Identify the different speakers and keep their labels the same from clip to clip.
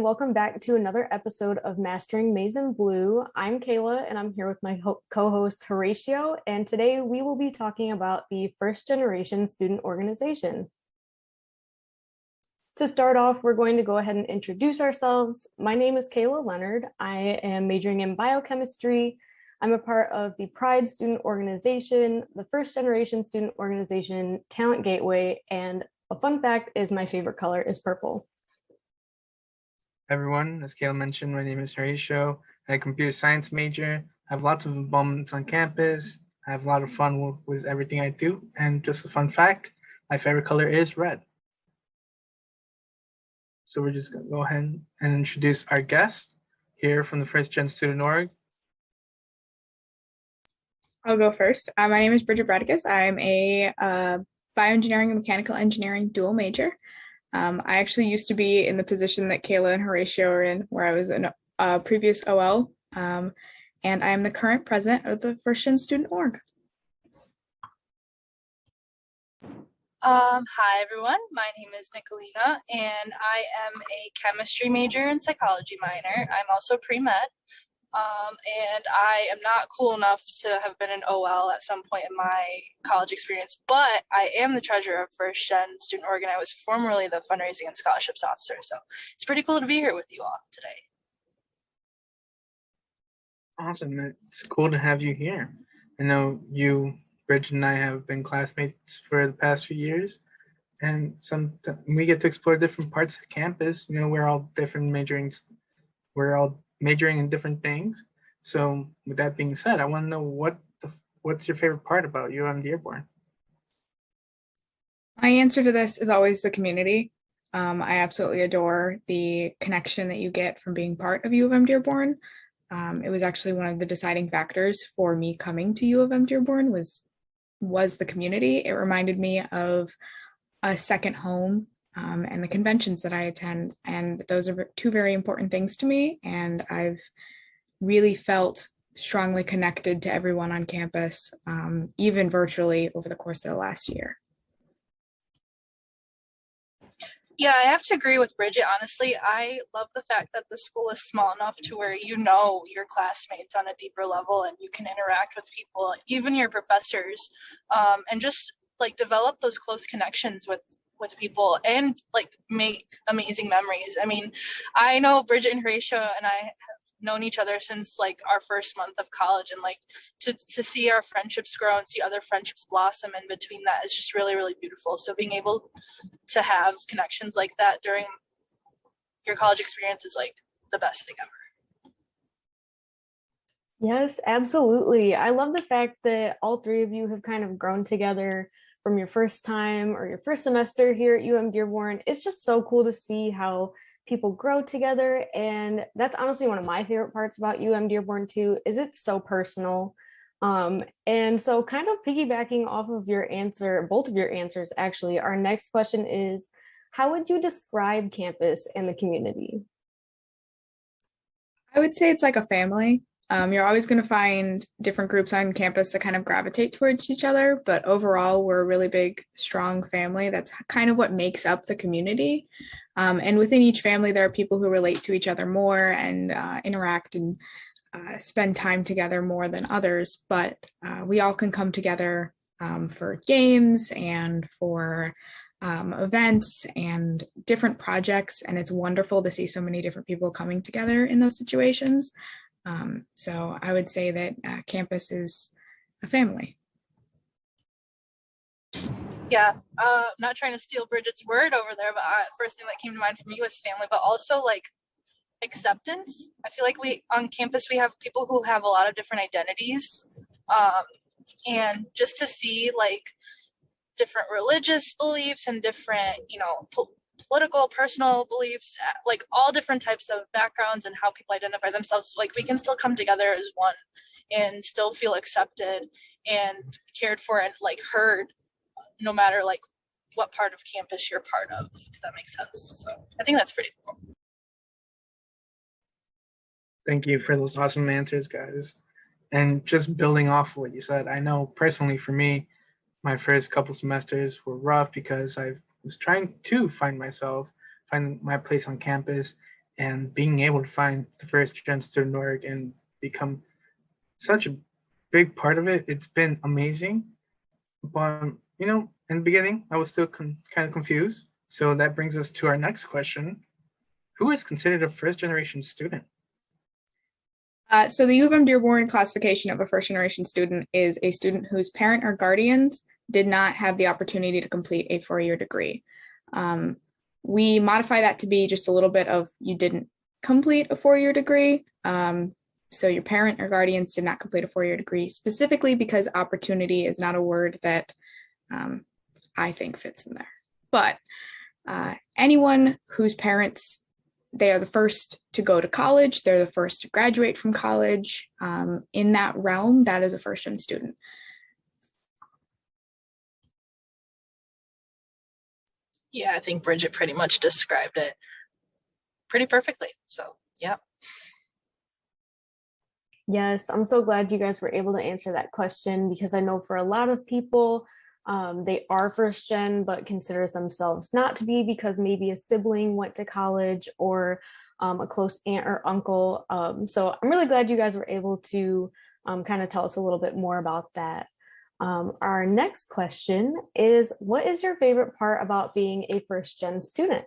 Speaker 1: welcome back to another episode of Mastering Maize and Blue. I'm Kayla, and I'm here with my co-host Horatio, and today we will be talking about the First Generation Student Organization. To start off, we're going to go ahead and introduce ourselves. My name is Kayla Leonard. I am majoring in biochemistry. I'm a part of the Pride Student Organization, the First Generation Student Organization, Talent Gateway, and a fun fact is my favorite color is purple.
Speaker 2: Everyone, as Kayla mentioned, my name is Horatio. I'm a computer science major. I have lots of involvements on campus. I have a lot of fun with everything I do. And just a fun fact, my favorite color is red. So we're just going to go ahead and introduce our guest here from the First Gen Student Org.
Speaker 3: I'll go first. My name is Bridget Bradicus. I'm a bioengineering and mechanical engineering dual major. I actually used to be in the position that Kayla and Horatio are in, where I was in a previous OL, and I am the current president of the First Gen Student Org.
Speaker 4: Hi everyone, my name is Nicolina, and I am a chemistry major and psychology minor. I'm also pre-med, and I am not cool enough to have been an OL at some point in my college experience, but I am the treasurer of First Gen Student Org, and I was formerly the fundraising and scholarships officer, so it's pretty cool to be here with you all today.
Speaker 2: Awesome, it's cool to have you here. I know you, Bridget, and I have been classmates for the past few years, and we get to explore different parts of campus. You know, we're all majoring in different things. So with that being said, I want to know what's your favorite part about UM Dearborn?
Speaker 3: My answer to this is always the community. I absolutely adore the connection that you get from being part of U of M Dearborn. It was actually one of the deciding factors for me coming to U of M Dearborn was the community. It reminded me of a second home and the conventions that I attend. And those are two very important things to me. And I've really felt strongly connected to everyone on campus, even virtually over the course of the last year.
Speaker 4: Yeah, I have to agree with Bridget. Honestly, I love the fact that the school is small enough to where you know your classmates on a deeper level and you can interact with people, even your professors, and just like develop those close connections with people and like make amazing memories. I mean, I know Bridget and Horatio and I have known each other since like our first month of college, and like to see our friendships grow and see other friendships blossom in between that is just really, really beautiful. So being able to have connections like that during your college experience is like the best thing ever.
Speaker 1: Yes, absolutely. I love the fact that all three of you have kind of grown together from your first time or your first semester here at UM Dearborn. It's just so cool to see how people grow together. And that's honestly one of my favorite parts about UM Dearborn too, is it's so personal. And so kind of piggybacking off of your answer, both of your answers, actually, our next question is, how would you describe campus and the community?
Speaker 3: I would say it's like a family. You're always going to find different groups on campus that kind of gravitate towards each other, but overall, we're a really big, strong family. That's kind of what makes up the community. And within each family, there are people who relate to each other more and interact and spend time together more than others, but we all can come together for games and for events and different projects, and it's wonderful to see so many different people coming together in those situations. So I would say that campus is a family.
Speaker 4: Yeah, not trying to steal Bridget's word over there, but first thing that came to mind for me was family, but also like acceptance. I feel like on campus we have people who have a lot of different identities, and just to see like different religious beliefs and different, political, personal beliefs, like all different types of backgrounds and how people identify themselves, like we can still come together as one and still feel accepted and cared for and like heard, no matter like what part of campus you're part of, if that makes sense. So I think that's pretty cool.
Speaker 2: Thank you for those awesome answers, guys. And just building off of what you said, I know personally for me, my first couple semesters were rough because I was trying to find my place on campus. and being able to find the first gen student org and become such a big part of it, it's been amazing. But, in the beginning, I was still kind of confused. So that brings us to our next question. Who is considered a first generation student?
Speaker 3: So the U of M Dearborn classification of a first generation student is a student whose parent or guardians did not have the opportunity to complete a 4-year degree. We modify that to be just a little bit of you didn't complete a 4-year degree. So your parent or guardians did not complete a 4-year degree, specifically because opportunity is not a word that I think fits in there. But anyone whose parents, they are the first to go to college, they're the first to graduate from college. In that realm, that is a first-gen student.
Speaker 4: Yeah, I think Bridget pretty much described it pretty perfectly. So, yeah.
Speaker 1: Yes, I'm so glad you guys were able to answer that question, because I know for a lot of people, they are first gen, but considers themselves not to be because maybe a sibling went to college or a close aunt or uncle. So I'm really glad you guys were able to kind of tell us a little bit more about that. Our next question is, what is your favorite part about being a first gen student?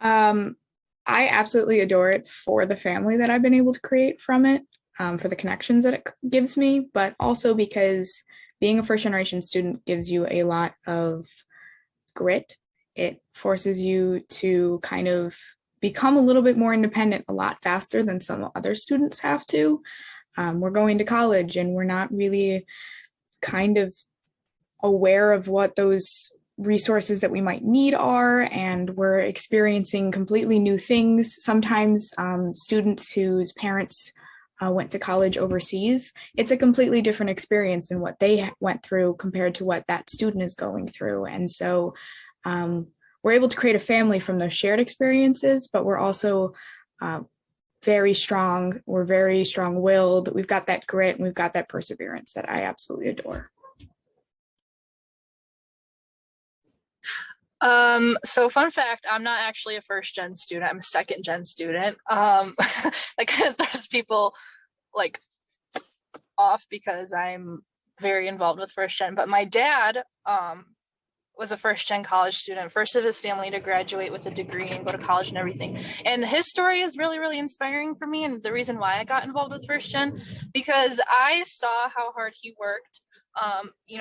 Speaker 3: I absolutely adore it for the family that I've been able to create from it, for the connections that it gives me, but also because being a first generation student gives you a lot of grit. It forces you to kind of become a little bit more independent a lot faster than some other students have to. We're going to college and we're not really kind of aware of what those resources that we might need are, and we're experiencing completely new things. Sometimes students whose parents went to college overseas, it's a completely different experience than what they went through compared to what that student is going through. And so we're able to create a family from those shared experiences, but we're also very strong. We're very strong-willed. We've got that grit and we've got that perseverance that I absolutely adore.
Speaker 4: So fun fact, I'm not actually a first gen student. I'm a second gen student. That kind of throws people like off because I'm very involved with first gen, but my dad, was a first gen college student, first of his family to graduate with a degree and go to college and everything. And his story is really, really inspiring for me. And the reason why I got involved with first gen, because I saw how hard he worked,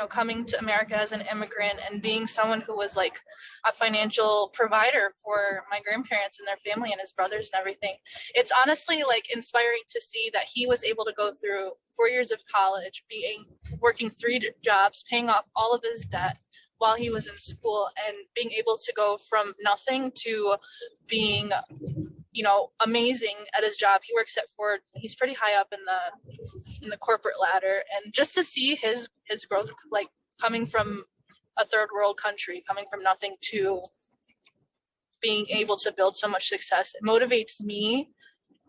Speaker 4: coming to America as an immigrant and being someone who was like a financial provider for my grandparents and their family and his brothers and everything. It's honestly like inspiring to see that he was able to go through 4 years of college, working 3 jobs, paying off all of his debt while he was in school, and being able to go from nothing to being amazing at his job. He works at Ford. He's pretty high up in the corporate ladder, and just to see his growth, like coming from a third world country, coming from nothing to being able to build so much success, it motivates me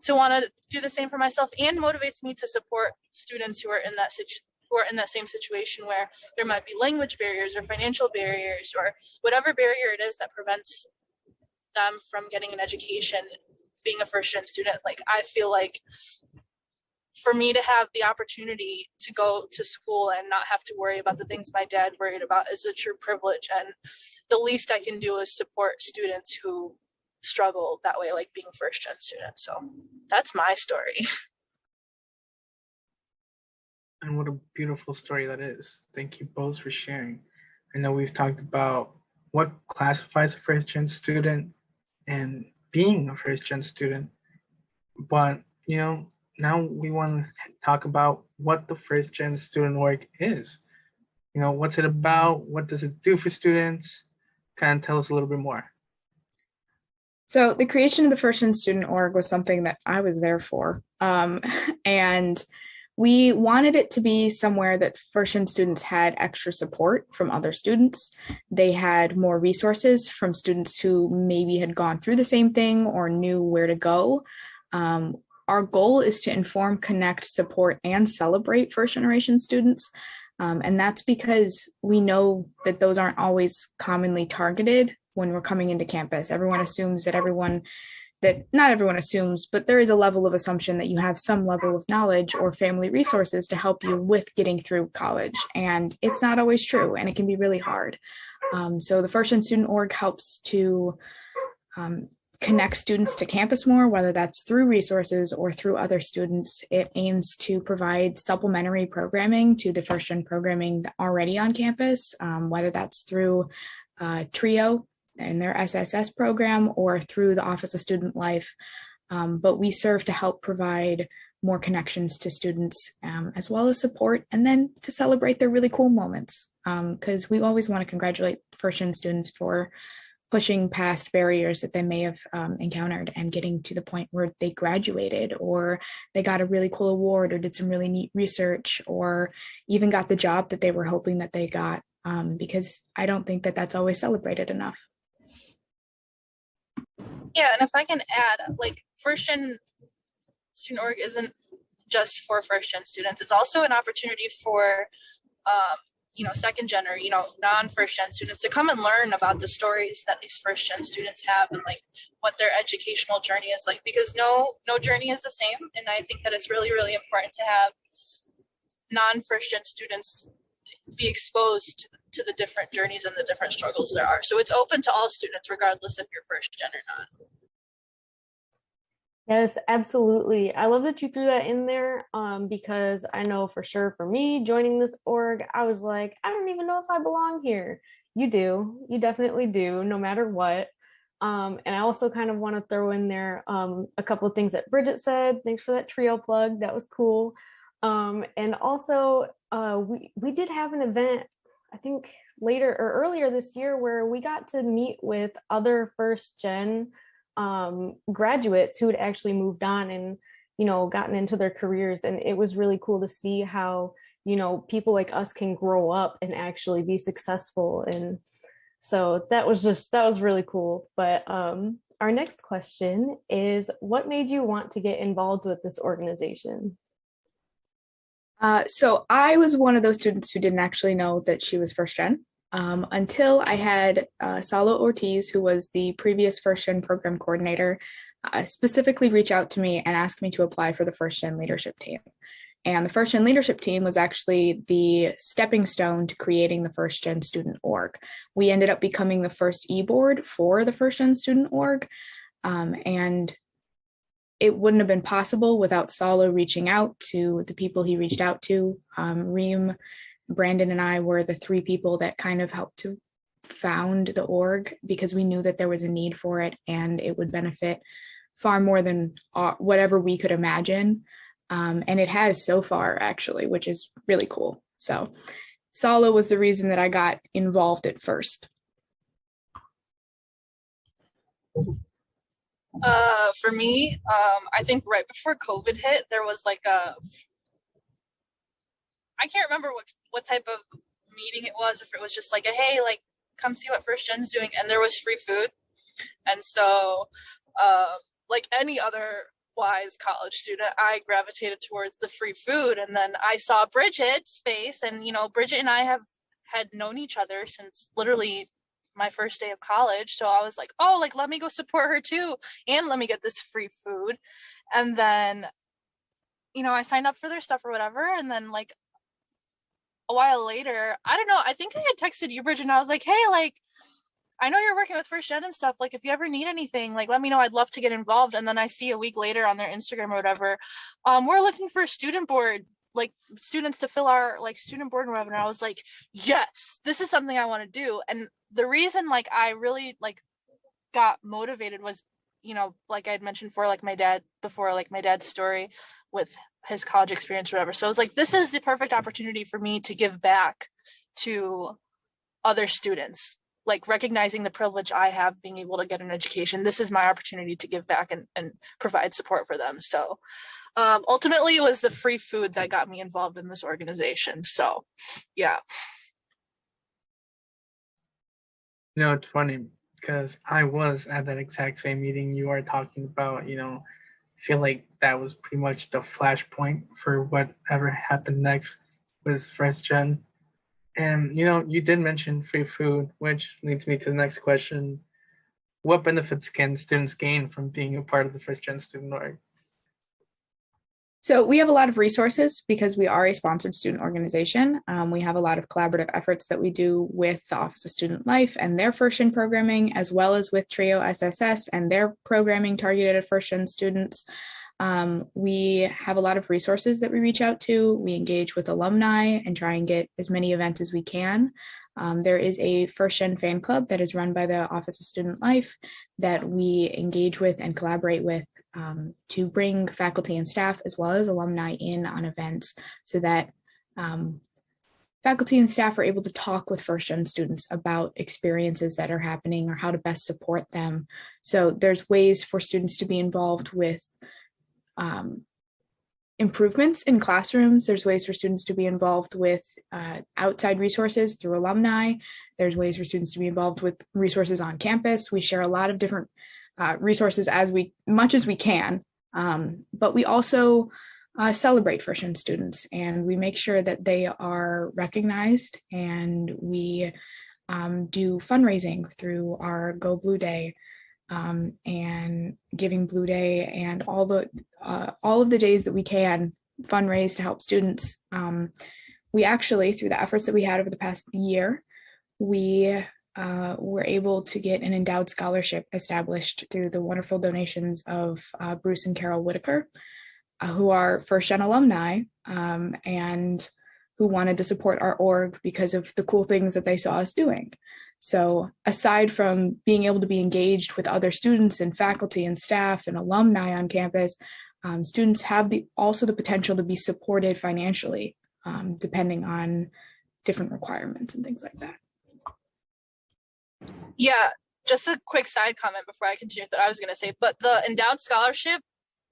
Speaker 4: to want to do the same for myself, and motivates me to support students who are in that same situation where there might be language barriers or financial barriers or whatever barrier it is that prevents them from getting an education. Being a first gen student, like I feel like for me to have the opportunity to go to school and not have to worry about the things my dad worried about is a true privilege, and the least I can do is support students who struggle that way, like being first gen students. So that's my story.
Speaker 2: And what a beautiful story that is. Thank you both for sharing. I know we've talked about what classifies a first gen student and being a first gen student, but now we want to talk about what the first gen student org is. What's it about? What does it do for students? Kind of tell us a little bit more.
Speaker 3: So the creation of the first gen student org was something that I was there for, and we wanted it to be somewhere that first gen students had extra support from other students. They had more resources from students who maybe had gone through the same thing or knew where to go. Our goal is to inform, connect, support, and celebrate first generation students. And that's because we know that those aren't always commonly targeted when we're coming into campus. Everyone assumes that not everyone assumes, but there is a level of assumption that you have some level of knowledge or family resources to help you with getting through college. And it's not always true, and it can be really hard. So the First Gen Student Org helps to connect students to campus more, whether that's through resources or through other students. It aims to provide supplementary programming to the First Gen programming already on campus, whether that's through TRIO and their SSS program or through the Office of Student Life. But we serve to help provide more connections to students, as well as support, and then to celebrate their really cool moments. Because we always want to congratulate First Gen students for pushing past barriers that they may have encountered and getting to the point where they graduated, or they got a really cool award, or did some really neat research, or even got the job that they were hoping that they got, because I don't think that that's always celebrated enough.
Speaker 4: Yeah, and if I can add, like, First Gen Student Org isn't just for First Gen students. It's also an opportunity for second gen or non-first gen students to come and learn about the stories that these first gen students have, and like what their educational journey is like, because no journey is the same. And I think that it's really, really important to have non-first gen students be exposed to the different journeys and the different struggles there are. So it's open to all students, regardless if you're first gen or not.
Speaker 1: Yes, absolutely. I love that you threw that in there, because I know for sure for me joining this org, I was like, I don't even know if I belong here. You do. You definitely do, no matter what. And I also kind of want to throw in there a couple of things that Bridget said. Thanks for that TRIO plug. That was cool. And also, we did have an event, I think later or earlier this year, where we got to meet with other first gen graduates who had actually moved on and gotten into their careers, and it was really cool to see how people like us can grow up and actually be successful. And so that was really cool. But our next question is, what made you want to get involved with this organization?
Speaker 3: So I was one of those students who didn't actually know that she was first gen. Until I had Salo Ortiz, who was the previous First Gen program coordinator, specifically reach out to me and ask me to apply for the First Gen leadership team. And the First Gen leadership team was actually the stepping stone to creating the First Gen student org. We ended up becoming the first e-board for the First Gen student org. And it wouldn't have been possible without Salo reaching out to the people he reached out to. Reem, Brandon, and I were the three people that kind of helped to found the org, because we knew that there was a need for it and it would benefit far more than whatever we could imagine. And it has so far, actually, which is really cool. So Salo was the reason that I got involved at first.
Speaker 4: For me, I think right before COVID hit, there was like I can't remember what type of meeting it was, if it was just like hey, like, come see what First Gen's doing, and there was free food. And so like any other wise college student, I gravitated towards the free food. And then I saw Bridget's face, and Bridget and I had known each other since literally my first day of college. So I was like, oh, like, let me go support her too, and let me get this free food. And then I signed up for their stuff or whatever, and then like a while later, I don't know, I think I had texted you, Bridget, and I was like, hey, like, I know you're working with First Gen and stuff, like, if you ever need anything, like, let me know, I'd love to get involved. And then I see a week later on their Instagram or whatever, we're looking for a student board, like students to fill our like student board and whatever. And I was like, yes, this is something I want to do. And the reason like I really like got motivated was, like I had mentioned for like my dad's story with his college experience or whatever. So I was like, this is the perfect opportunity for me to give back to other students, like recognizing the privilege I have being able to get an education. This is my opportunity to give back and provide support for them. So ultimately it was the free food that got me involved in this organization. So yeah.
Speaker 2: It's funny because I was at that exact same meeting you are talking about. I feel like that was pretty much the flashpoint for whatever happened next with First Gen. And, you did mention free food, which leads me to the next question. what benefits can students gain from being a part of the First Gen Student Org?
Speaker 3: So we have a lot of resources because we are a sponsored student organization. We have a lot of collaborative efforts that we do with the Office of Student Life and their First Gen programming, as well as with TRIO SSS and their programming targeted at First Gen students. We have a lot of resources that we reach out to. We engage with alumni and try and get as many events as we can. There is a First Gen fan club that is run by the Office of Student Life that we engage with and collaborate with to bring faculty and staff as well as alumni in on events so that faculty and staff are able to talk with First Gen students about experiences that are happening or how to best support them. So there's ways for students to be involved with improvements in classrooms. There's ways for students to be involved with outside resources through alumni. There's ways for students to be involved with resources on campus. We share a lot of different resources much as we can, but we also celebrate First Gen students, and we make sure that they are recognized, and we do fundraising through our Go Blue Day and Giving Blue Day and all of the days that we can fundraise to help students. We actually, through the efforts that we had over the past year, we were able to get an endowed scholarship established through the wonderful donations of Bruce and Carol Whitaker, who are First Gen alumni and who wanted to support our org because of the cool things that they saw us doing. So aside from being able to be engaged with other students and faculty and staff and alumni on campus, students have also the potential to be supported financially, depending on different requirements and things like that.
Speaker 4: Yeah, just a quick side comment before I continue that I was going to say, but the endowed scholarship,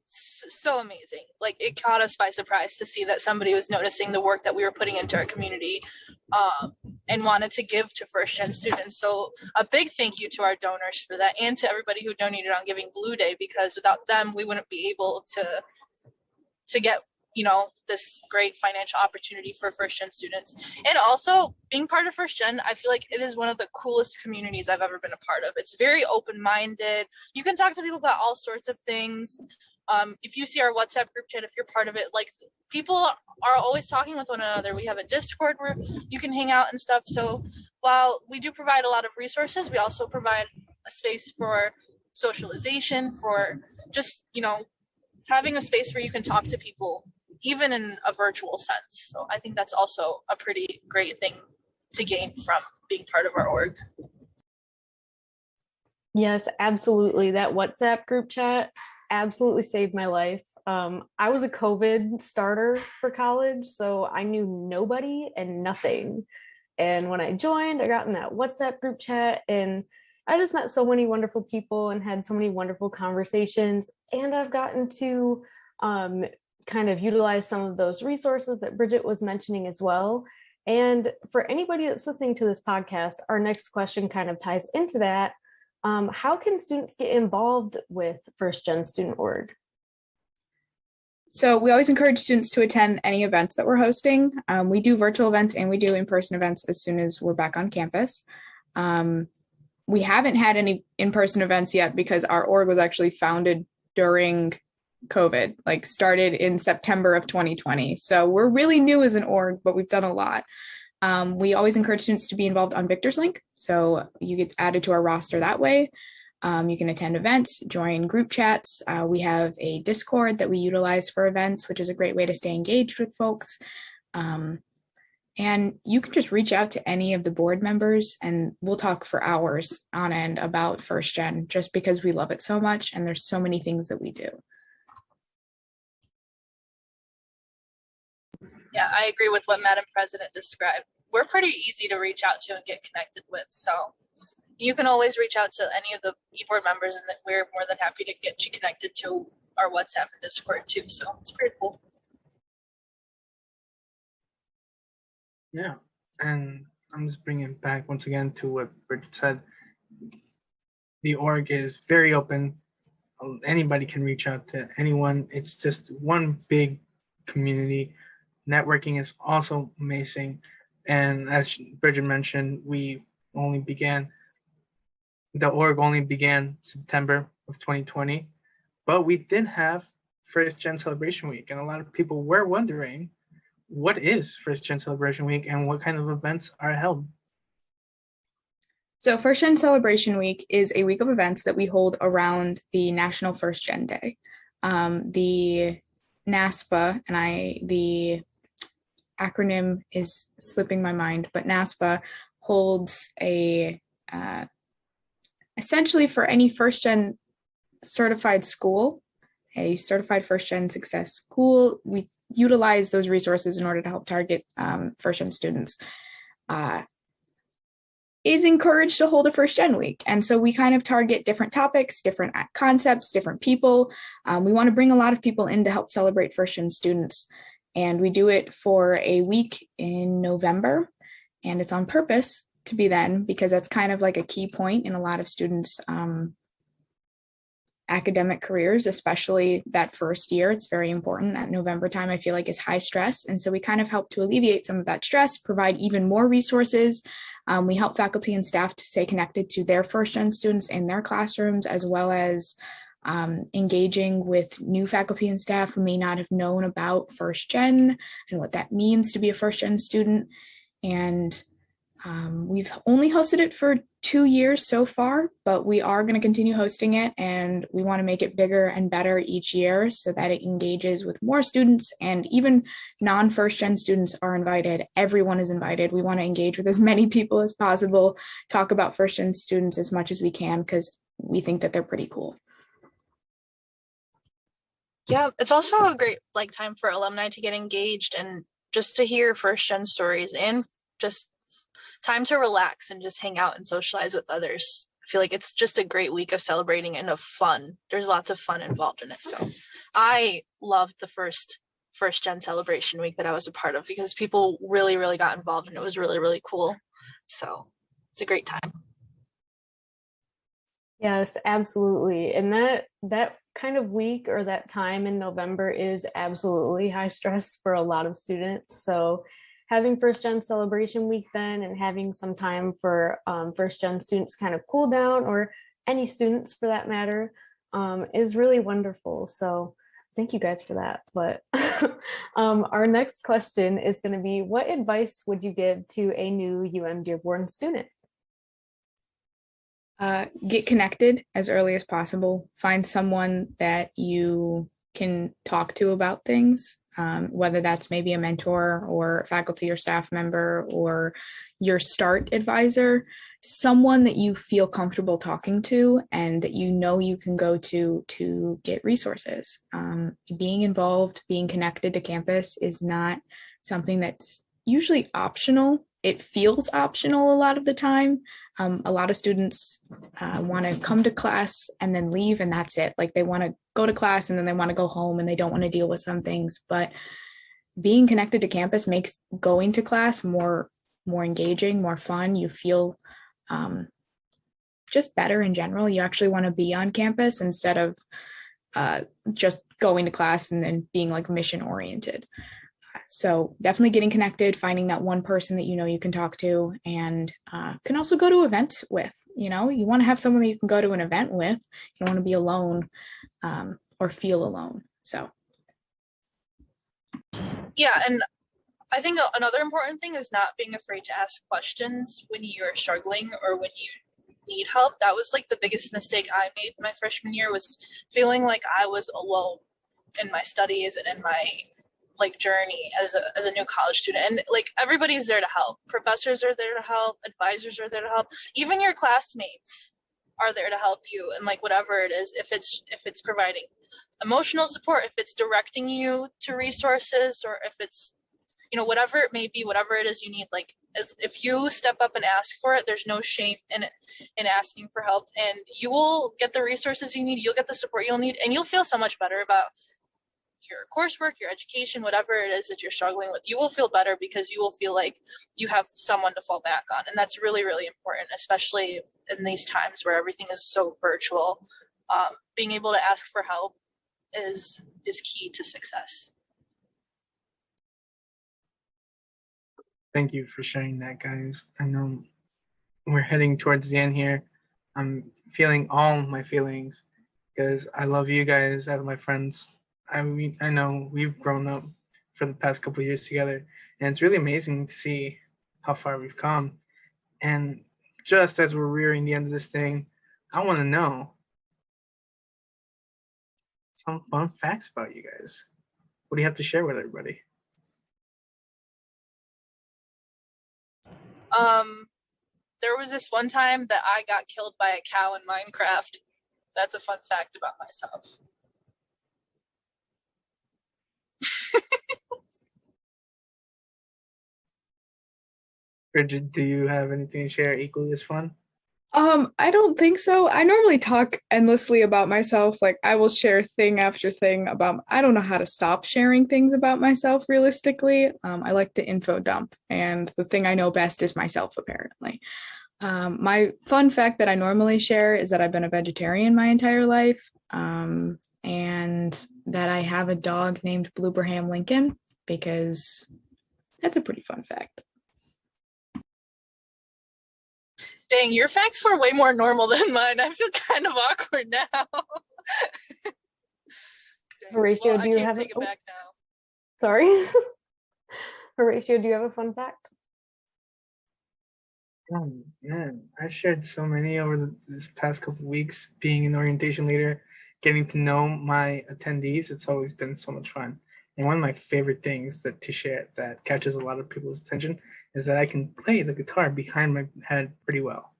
Speaker 4: so amazing. Like, it caught us by surprise to see that somebody was noticing the work that we were putting into our community and wanted to give to First Gen students. So a big thank you to our donors for that, and to everybody who donated on Giving Blue Day, because without them, we wouldn't be able to get, you know, this great financial opportunity for First Gen students. And also, being part of First Gen, I feel like it is one of the coolest communities I've ever been a part of. It's very open-minded. You can talk to people about all sorts of things. If you see our WhatsApp group chat, if you're part of it, like, people are always talking with one another. We have a Discord where you can hang out and stuff. So while we do provide a lot of resources, we also provide a space for socialization, for just, you know, having a space where you can talk to people, even in a virtual sense. So I think that's also a pretty great thing to gain from being part of our org.
Speaker 1: Yes, absolutely. That WhatsApp group chat absolutely saved my life. I was a COVID starter for college, so I knew nobody and nothing. And when I joined, I got in that WhatsApp group chat, and I just met so many wonderful people and had so many wonderful conversations. And I've gotten to kind of utilize some of those resources that Bridget was mentioning as well. And for anybody that's listening to this podcast, our next question kind of ties into that. How can students get involved with First Gen Student Org?
Speaker 3: So we always encourage students to attend any events that we're hosting. We do virtual events and we do in-person events as soon as we're back on campus. We haven't had any in-person events yet because our org was actually founded during COVID, like started in September of 2020. So we're really new as an org, but we've done a lot. We always encourage students to be involved on Victor's Link. So you get added to our roster that way. You can attend events, join group chats. We have a Discord that we utilize for events, which is a great way to stay engaged with folks. And you can just reach out to any of the board members and we'll talk for hours on end about First Gen, just because we love it so much and there's so many things that we do.
Speaker 4: Yeah, I agree with what Madam President described. We're pretty easy to reach out to and get connected with. So you can always reach out to any of the e-board members, and we're more than happy to get you connected to our WhatsApp and Discord too. So it's pretty cool.
Speaker 2: Yeah, and I'm just bringing it back once again to what Bridget said. The org is very open. Anybody can reach out to anyone. It's just one big community. Networking is also amazing. And as Bridget mentioned, we only began the org only began September of 2020, but we did have First Gen Celebration Week, and a lot of people were wondering, what is First Gen Celebration Week and what kind of events are held?
Speaker 3: So First Gen Celebration Week is a week of events that we hold around the National First Gen Day. The NASPA, and the acronym is slipping my mind, but NASPA holds a essentially for any first gen certified school, a certified first gen success school. We utilize those resources in order to help target first gen students. Is encouraged to hold a first gen week. And so we kind of target different topics, different concepts, different people. We want to bring a lot of people in to help celebrate first gen students. And we do it for a week in November. And it's on purpose to be then, because that's kind of like a key point in a lot of students' academic careers, especially that first year. It's very important. That November time, I feel like, is high stress. And so we kind of help to alleviate some of that stress, provide even more resources. We help faculty and staff to stay connected to their first gen students in their classrooms, as well as engaging with new faculty and staff who may not have known about first gen and what that means to be a first gen student. And we've only hosted it for 2 years so far, but we are going to continue hosting it, and we want to make it bigger and better each year so that it engages with more students, and even non-first gen students are invited. Everyone is invited. We want to engage with as many people as possible, talk about first gen students as much as we can, because we think that they're pretty cool.
Speaker 4: Yeah, it's also a great time for alumni to get engaged and just to hear first gen stories, and just time to relax and just hang out and socialize with others. I feel like it's just a great week of celebrating and of fun. There's lots of fun involved in it. So I loved the first gen celebration week that I was a part of, because people really, really got involved, and it was really, really cool. So it's a great time.
Speaker 1: Yes, absolutely. And that kind of week or that time in November is absolutely high stress for a lot of students. So having first gen celebration week then, and having some time for first gen students kind of cool down, or any students for that matter, is really wonderful. So thank you guys for that. But our next question is going to be, what advice would you give to a new Dearborn student?
Speaker 3: Get connected as early as possible. Find someone that you can talk to about things, whether that's maybe a mentor or faculty or staff member or your START advisor, someone that you feel comfortable talking to and that you know you can go to get resources. Being involved, being connected to campus is not something that's usually optional. It feels optional a lot of the time. A lot of students want to come to class and then leave, and that's it. Like, they want to go to class and then they want to go home, and they don't want to deal with some things. But being connected to campus makes going to class more engaging, more fun. You feel just better in general. You actually want to be on campus instead of just going to class and then being like mission oriented. So definitely getting connected, finding that one person that you know you can talk to, and can also go to events with. You know, you want to have someone that you can go to an event with. You don't want to be alone or feel alone. So
Speaker 4: yeah, and I think another important thing is not being afraid to ask questions when you're struggling or when you need help. That was like the biggest mistake I made my freshman year, was feeling like I was alone in my studies and in my journey as a new college student. And everybody's there to help. Professors are there to help, advisors are there to help, even your classmates are there to help you. And whatever it is, if it's providing emotional support, if it's directing you to resources, or if it's whatever it may be, whatever it is you need, if you step up and ask for it, there's no shame in asking for help, and you will get the resources you need, you'll get the support you'll need, and you'll feel so much better about your coursework, your education, whatever it is that you're struggling with. You will feel better because you will feel like you have someone to fall back on. And that's really, really important, especially in these times where everything is so virtual. Being able to ask for help is key to success.
Speaker 2: Thank you for sharing that, guys. I know we're heading towards the end here. I'm feeling all my feelings because I love you guys as my friends. I know we've grown up for the past couple of years together, and it's really amazing to see how far we've come. And just as we're rearing the end of this thing, I want to know some fun facts about you guys. What do you have to share with everybody?
Speaker 4: There was this one time that I got killed by a cow in Minecraft. That's a fun fact about myself.
Speaker 2: Bridget, do you have anything to share equally as fun?
Speaker 3: I don't think so. I normally talk endlessly about myself. Like I will share thing after thing about I don't know how to stop sharing things about myself realistically. I like to info dump, and the thing I know best is myself, apparently. My fun fact that I normally share is that I've been a vegetarian my entire life, and that I have a dog named Blueberham Lincoln because that's a pretty fun fact.
Speaker 4: Dang, your facts were way more normal than mine. I feel kind of awkward now. Dang,
Speaker 1: Horatio,
Speaker 4: well,
Speaker 1: do you
Speaker 4: I can't
Speaker 1: have
Speaker 4: take it back now.
Speaker 1: Sorry. Horatio, do you have a fun fact?
Speaker 2: Oh man, I've shared so many over this past couple of weeks being an orientation leader, getting to know my attendees. It's always been so much fun. And one of my favorite things that to share that catches a lot of people's attention is that I can play the guitar behind my head pretty well.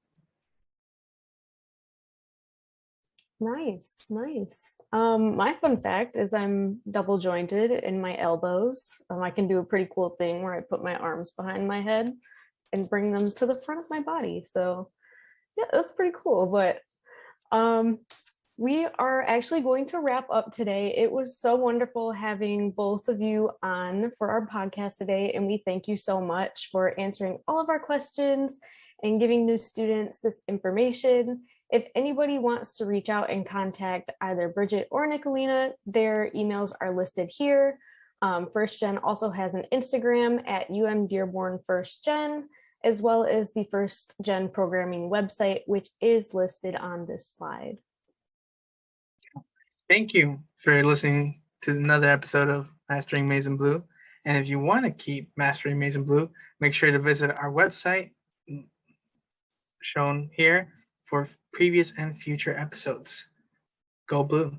Speaker 1: Nice, nice. My fun fact is I'm double jointed in my elbows. I can do a pretty cool thing where I put my arms behind my head and bring them to the front of my body. So yeah, that's pretty cool. But um, we are actually going to wrap up today. It was so wonderful having both of you on for our podcast today, and we thank you so much for answering all of our questions and giving new students this information. If anybody wants to reach out and contact either Bridget or Nicolina, their emails are listed here. First Gen also has an Instagram at Dearborn First Gen, as well as the First Gen programming website, which is listed on this slide.
Speaker 2: Thank you for listening to another episode of Mastering Maize and Blue. And if you want to keep mastering Maize and Blue, make sure to visit our website shown here for previous and future episodes. Go Blue.